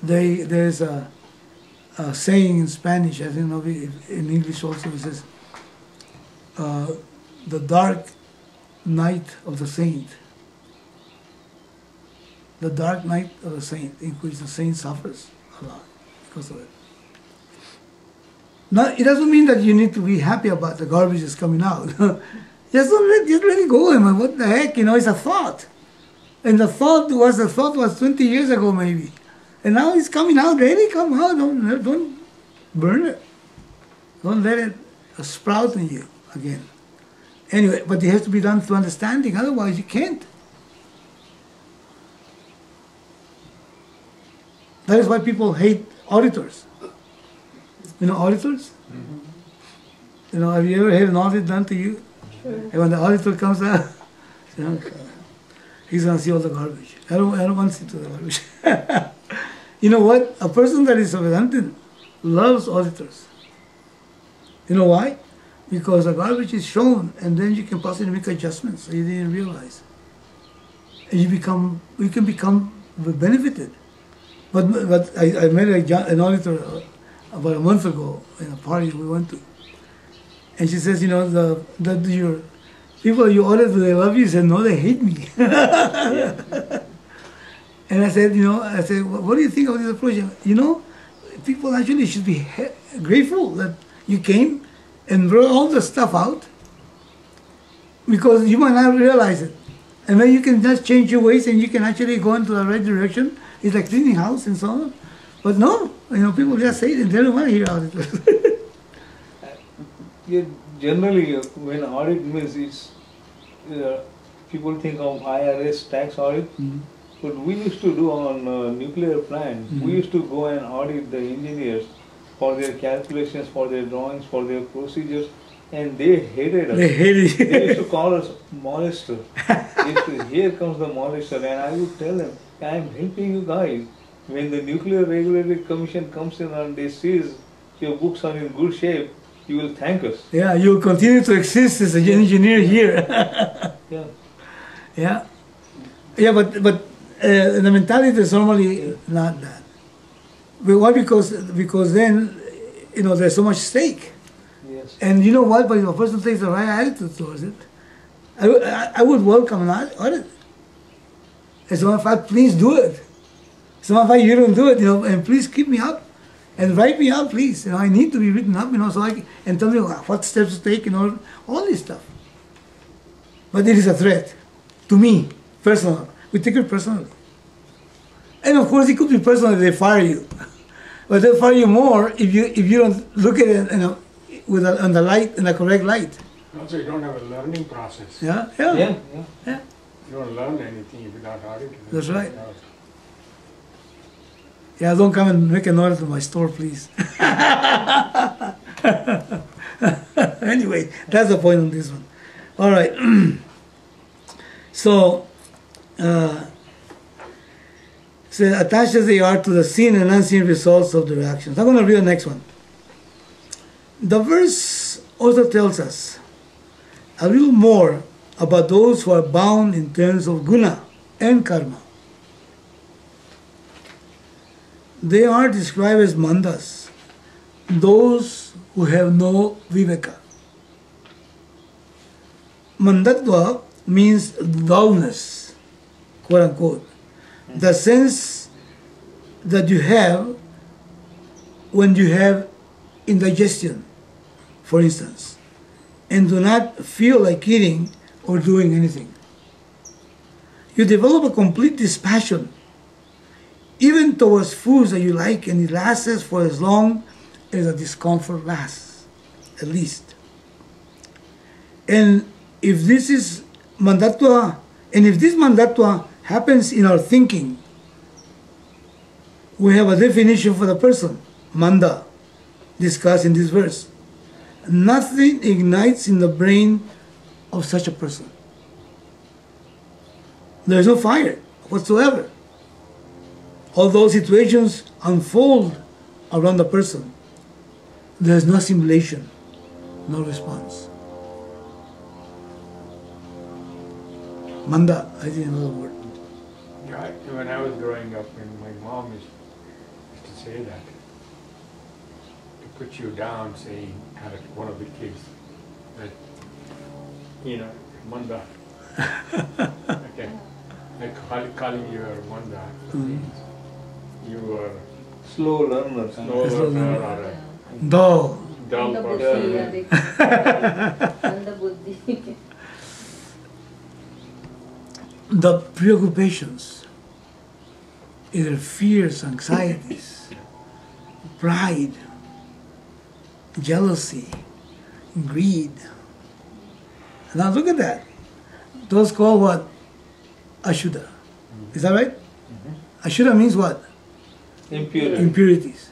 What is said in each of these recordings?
There's a saying in Spanish, I think in English also, it says, the dark night of the saint. The dark night of the saint, in which the saint suffers a lot because of it. Now, it doesn't mean that you need to be happy about the garbage that's coming out. just let it go. I mean, what the heck, it's a thought. And the thought was 20 years ago maybe. And now it's coming out, ready, come out. Don't burn it. Don't let it sprout in you again. Anyway, but it has to be done through understanding, otherwise you can't. That is why people hate auditors. Auditors? Mm-hmm. Have you ever had an audit done to you? Sure. And when the auditor comes out, he's going to see all the garbage. I don't want to see all the garbage. You know what? A person that is a Vedantin loves auditors. You know why? Because the garbage is shown, and then you can possibly make adjustments so you didn't realize. And you can become benefited. But I met an auditor about a month ago in a party we went to, and she says, your people you audit, do they love you? She said, no, they hate me. And I said, what do you think of this approach? People actually should be grateful that you came and brought all the stuff out, because you might not realize it. And then you can just change your ways and you can actually go into the right direction. It's like cleaning house and so on. But no, people just say it, they don't want to hear auditors. Generally, when audit means it's, people think of IRS tax audit. Mm-hmm. But we used to do on nuclear plant, we used to go and audit the engineers for their calculations, for their drawings, for their procedures, and they hated us. They used to call us molester. Here comes the molester, and I would tell them, I am helping you guys. When the Nuclear Regulatory Commission comes in and they sees your books are in good shape, you will thank us. Yeah, you will continue to exist as an engineer here. Yeah. Yeah. Yeah, but the mentality is normally not that. But why? Because then, there's so much stake. Yes. And you know what? But if a person takes the right attitude towards it, I would welcome an audit. As a matter of fact, please do it. As a matter of fact, you don't do it, and please keep me up. And write me up, please. I need to be written up, so and tell me what steps to take, all this stuff. But it is a threat to me, personal. We take it personally. And of course, it could be personal if they fire you. But they'll fire you more if you don't look at it on the correct light. Also, you don't have a learning process. Yeah. You don't learn anything if you're not audited. That's right. Yeah, don't come and make an order to my store, please. Anyway, that's the point on this one. All right. So attaches they are to the seen and unseen results of the reactions. I'm going to read the next one. The verse also tells us a little more about those who are bound in terms of guna and karma. They are described as mandas, those who have no viveka. Mandatva means dullness, quote unquote. The sense that you have when you have indigestion, for instance, and do not feel like eating or doing anything. You develop a complete dispassion, even towards foods that you like, and it lasts for as long as the discomfort lasts, at least. And if this is mandatva, and if this mandatva happens in our thinking, we have a definition for the person, manda, discussed in this verse. Nothing ignites in the brain of such a person. There is no fire whatsoever. Although situations unfold around the person, there is no assimilation, no response. Manda, I didn't know the word. Yeah, when I was growing up, and my mom say that. To put you down, saying, at one of the kids, that, Manda. Okay. Like calling you a Manda means you are slow learner. slow learner or a Dull. dull person. The preoccupations, either fears, anxieties, pride, jealousy, greed. Now look at that. Those called what? Ashuddha. Is that right? Ashuddha means what? Impurity. Impurities.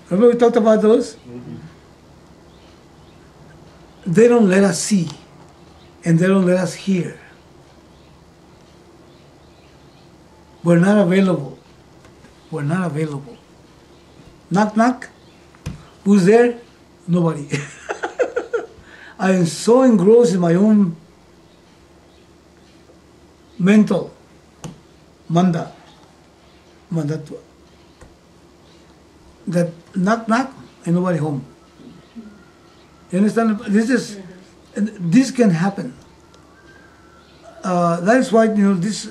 Remember we talked about those? They don't let us see and they don't let us hear. We're not available. We're not available. Knock, knock. Who's there? Nobody. I am so engrossed in my own mental mandatva, that knock, knock, and nobody home. You understand? This can happen. That is why this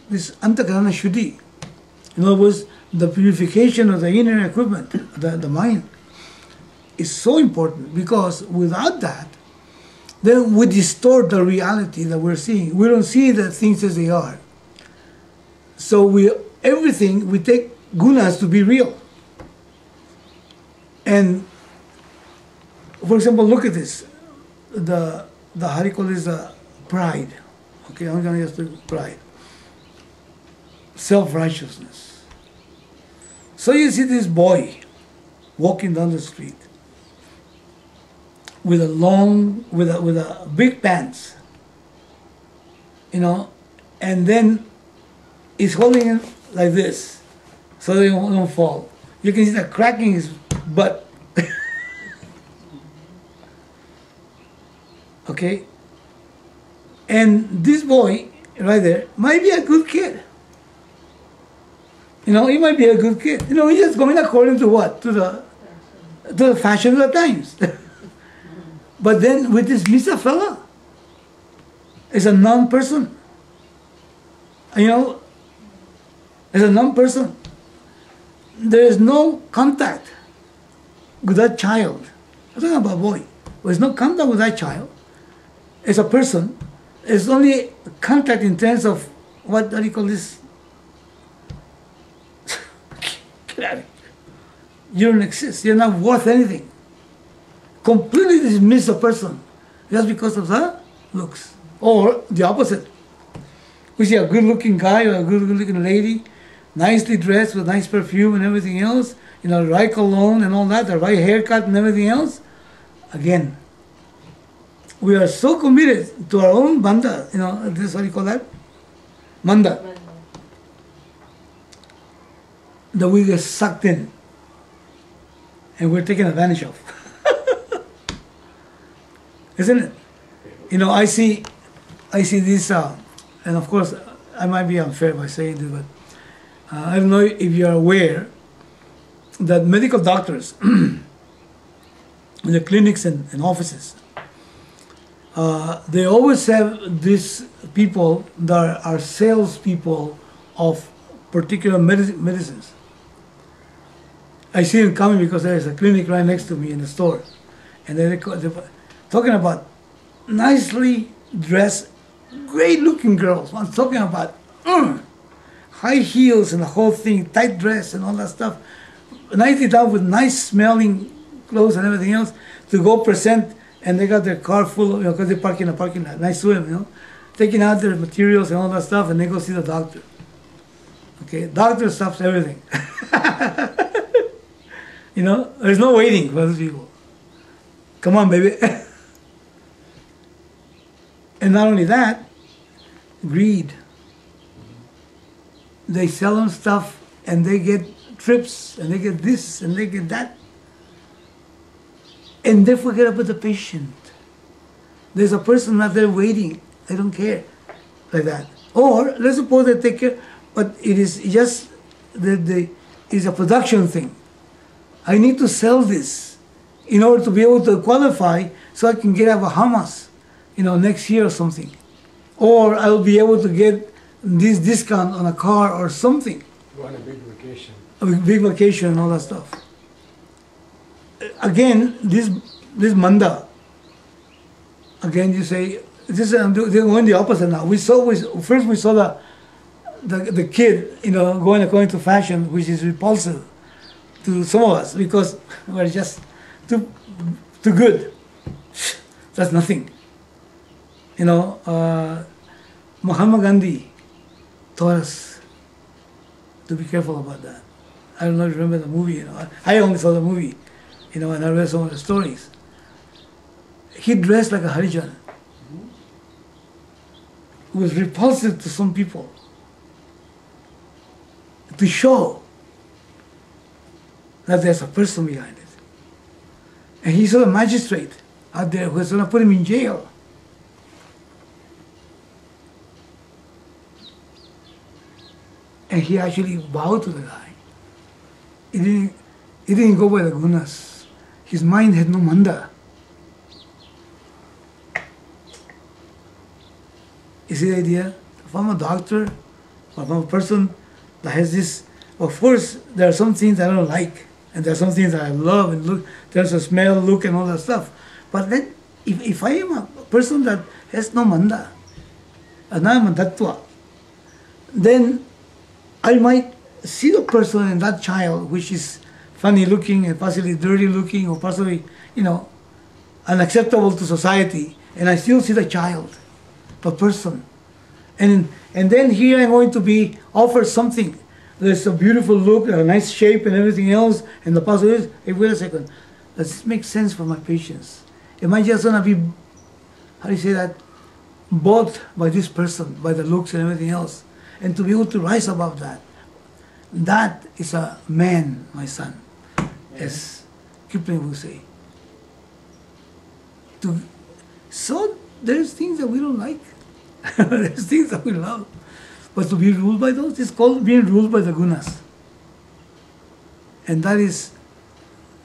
antakarana shuddhi, in other words, the purification of the inner equipment, the mind, is so important, because without that, then we distort the reality that we're seeing. We don't see the things as they are. So we take gunas to be real. And for example, look at this. The harikol is pride. Okay, I'm going to use the pride. Self-righteousness. So you see this boy walking down the street with a big pants, and then he's holding it like this so they don't fall. You can see that cracking his butt. Okay? And this boy right there might be a good kid. He might be a good kid. He's just going according to what? To the fashion of the times. But then with this Misa fella, it's a non-person. It's a non-person. There is no contact with that child. I'm talking about a boy. There's no contact with that child. It's a person. It's only contact in terms of what do you call this? Get out of here. You don't exist. You're not worth anything. Completely dismiss a person just because of the looks. Or the opposite. We see a good-looking guy or a good-looking lady, nicely dressed with nice perfume and everything else, right cologne and all that, the right haircut and everything else. Again, we are so committed to our own banda, this is what you call that? Manda. That we get sucked in and we're taken advantage of. Isn't it? I see this, and of course, I might be unfair by saying this, but I don't know if you are aware that medical doctors in the clinics and offices, they always have these people that are salespeople of particular medicines. I see them coming because there is a clinic right next to me in the store, and they're talking about nicely dressed, great-looking girls. I'm talking about high heels and the whole thing, tight dress and all that stuff, nicely done with nice-smelling clothes and everything else to go present, and they got their car full, because they park in a parking lot, nice swim, taking out their materials and all that stuff, and they go see the doctor. Okay, doctor stops everything. There's no waiting for those people. Come on, baby. And not only that, greed. They sell them stuff and they get trips and they get this and they get that. And they forget about the patient. There's a person not there waiting. They don't care. Like that. Or let's suppose they take care, but it is just that is a production thing. I need to sell this in order to be able to qualify so I can get a Bahamas, next year or something. Or I'll be able to get this discount on a car or something. Go on a big vacation. A big vacation and all that stuff. Again, this manda, again you say, they're going the opposite now. First we saw the kid, going according to fashion, which is repulsive to some of us because we're just too good. That's nothing. Mahatma Gandhi taught us to be careful about that. I don't know if you remember the movie. I only saw the movie, and I read some of the stories. He dressed like a Harijan. It was repulsive to some people to show that there's a person behind it. And he saw a magistrate out there who was going to put him in jail. And he actually bowed to the guy. He didn't go by the gunas. His mind had no manda. You see the idea? If I'm a doctor, or if I'm a person that has this, of course, there are some things I don't like, and there are some things that I love, and look, there's a smell, look, and all that stuff. But then, if I am a person that has no manda, anama tattva, then I might see the person in that child, which is funny looking and possibly dirty looking, or possibly, unacceptable to society, and I still see the child, the person. And then here I'm going to be offered something. There's a beautiful look, a nice shape and everything else, and the puzzle is, hey, wait a second, does this make sense for my patients? Am I just going to be, how do you say that, bought by this person, by the looks and everything else? And to be able to rise above that. That is a man, my son, as Kipling would say. So there's things that we don't like. There's things that we love. But to be ruled by those is called being ruled by the gunas. And that is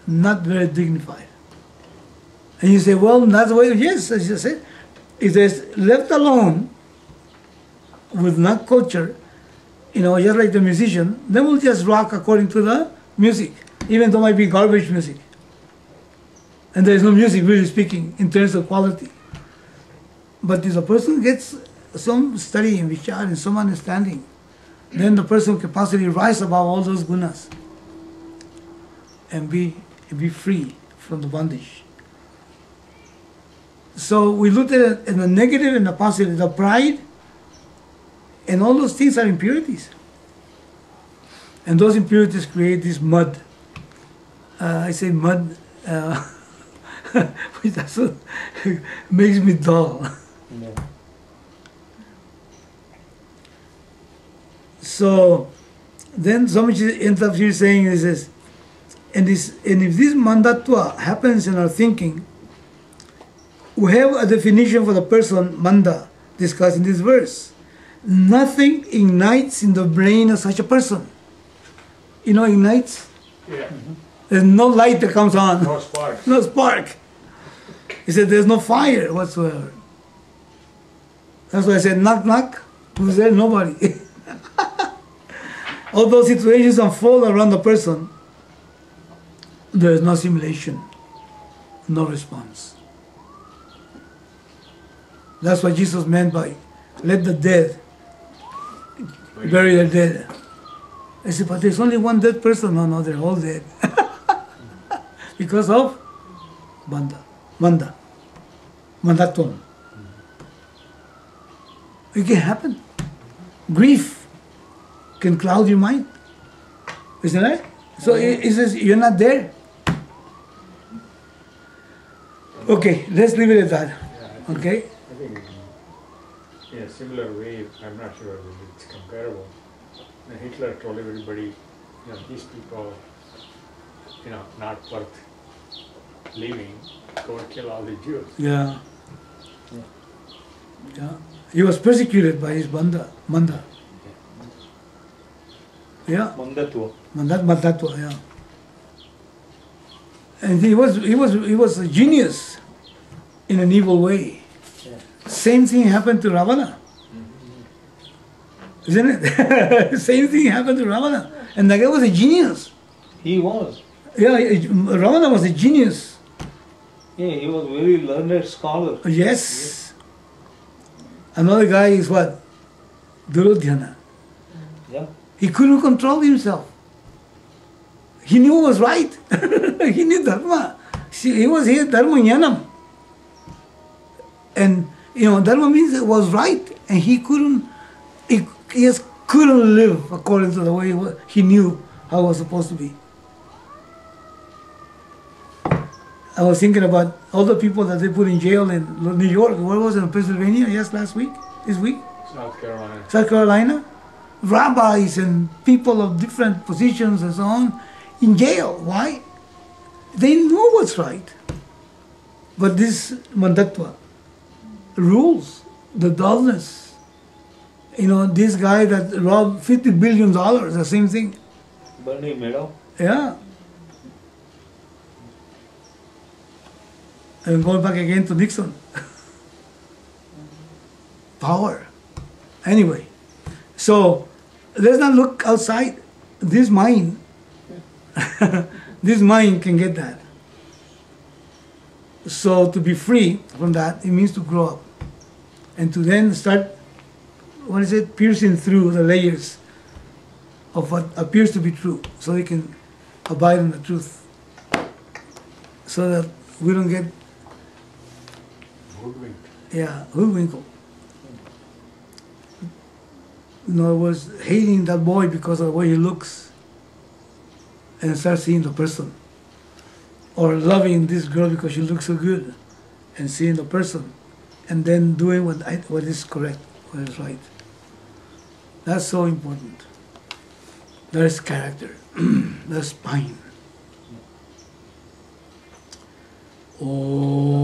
not very dignified. And you say, well, that's the way, yes, as you said, if there's left alone with not culture, just like the musician, then we'll just rock according to the music, even though it might be garbage music. And there is no music, really speaking, in terms of quality. But if a person gets some study in vichar and some understanding, then the person can possibly rise above all those gunas and be free from the bondage. So we looked at it in the negative and the positive, the pride, and all those things are impurities. And those impurities create this mud. I say mud, which also makes me dull. Yeah. So then Swamiji ends up here saying this, and if this mandatva happens in our thinking, we have a definition for the person manda discussed in this verse. Nothing ignites in the brain of such a person. Ignites? Yeah. Mm-hmm. There's no light that comes on. No spark. No spark. He said there's no fire whatsoever. That's why I said knock knock. Who's there? Nobody. All those situations unfold around the person. There is no assimilation, no response. That's what Jesus meant by let the dead bury their dead. I said, but there's only one dead person. No, they're all dead. Because of mandatvam. It can happen. Grief can cloud your mind. Isn't it? So it says you're not there. Okay, let's leave it at that. Okay? I think in a similar way, I'm not sure if it's comparable. When Hitler told everybody, these people, not worth living, go and kill all the Jews. Yeah. He was persecuted by his manda. Yeah. Mandatva. Mandatva, yeah. And he was a genius in an evil way. Yeah. Same thing happened to Ravana. Isn't it? Same thing happened to Ravana. And that guy was a genius. He was. Yeah, Ravana was a genius. Yeah, he was very learned scholar. Yes. Another guy is what? Duryodhana. Yeah. He couldn't control himself. He knew what was right. He knew Dharma. See, he was here, Dharma Jnanam. And, Dharma means it was right. And he just couldn't live according to the way he knew how it was supposed to be. I was thinking about all the people that they put in jail in New York. Where was it? In Pennsylvania? Yes, last week? This week? South Carolina. South Carolina? Rabbis and people of different positions and so on in jail. Why? They know what's right. But this mandatva rules, the dullness. This guy that robbed $50 billion, the same thing. Bernie Madoff. Yeah. And going back again to Nixon. Power. Anyway, so let's not look outside. This mind, this mind can get that. So to be free from that, it means to grow up. And to then start, piercing through the layers of what appears to be true, so they can abide in the truth. So that we don't get hoodwinked. I was hating that boy because of the way he looks, and start seeing the person. Or loving this girl because she looks so good, and seeing the person, and then doing what is correct, what is right. That's so important. There's character. There's spine. Om.